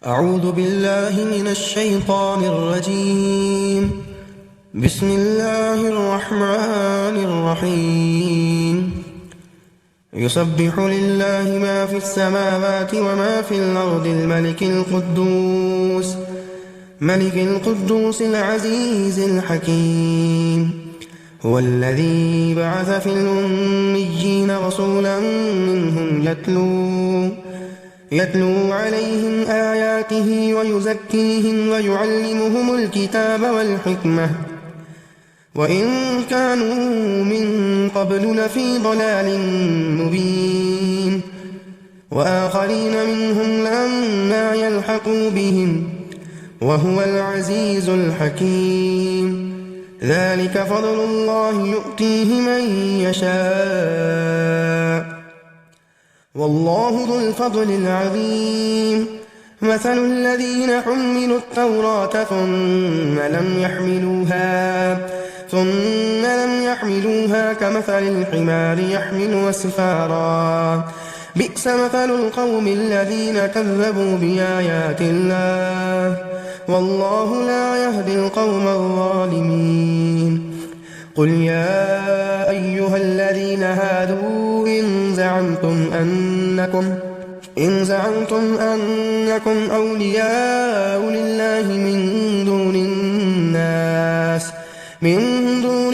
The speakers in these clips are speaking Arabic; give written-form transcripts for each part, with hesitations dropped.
أعوذ بالله من الشيطان الرجيم. بسم الله الرحمن الرحيم. يسبح لله ما في السماوات وما في الأرض ملك القدوس العزيز الحكيم. هو الذي بعث في الأميين رسولا منهم يتلو عليهم آياته ويزكيهم ويعلمهم الكتاب والحكمة وإن كانوا من قبل لفي ضلال مبين. وآخرين منهم لما يلحقوا بهم وهو العزيز الحكيم. ذلك فضل الله يؤتيه من يشاء والله ذو الفضل العظيم. مثل الذين حملوا التوراة ثم لم يحملوها كمثل الحمار يحمل أسفارا. بئس مثل القوم الذين كذبوا بآيات الله والله لا يهدي القوم الظالمين. قل يا أيها الذين هادوا إن زعمتم أنكم أولياء لله من دون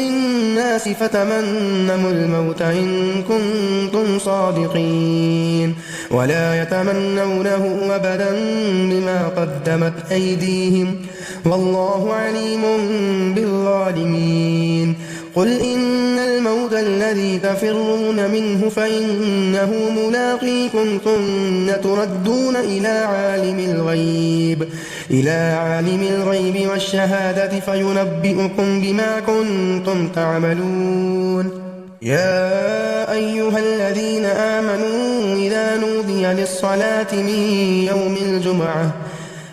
الناس فتمنوا الموت إن كنتم صادقين ولا يتمنونه أبدا بما قدمت أيديهم والله عليم بالظالمين. قل إن الموت الذي تفرون منه فإنه ملاقيكم ثم تردون إلى عالم الغيب والشهادة فينبئكم بما كنتم تعملون. يا أيها الذين آمنوا إذا نودي للصلاة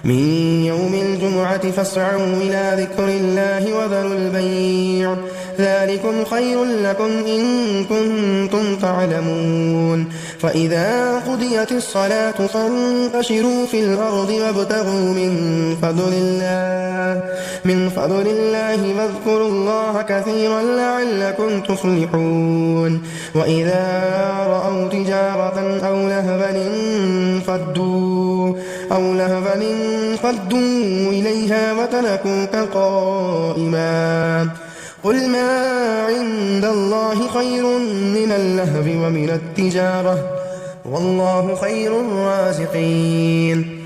من يوم الجمعة فاسعوا إلى ذكر الله وذروا البيع ذلكم خير لكم إن كنتم تعلمون. فإذا قضيت الصلاة فانتشروا في الأرض وابتغوا من فضل الله واذكروا الله كثيرا لعلكم تفلحون. وإذا رأوا تجارة أو لهوا انفضوا إليها وتركوك قائما. قل ما عند الله خير من اللهو ومن التجارة والله خير الرازقين.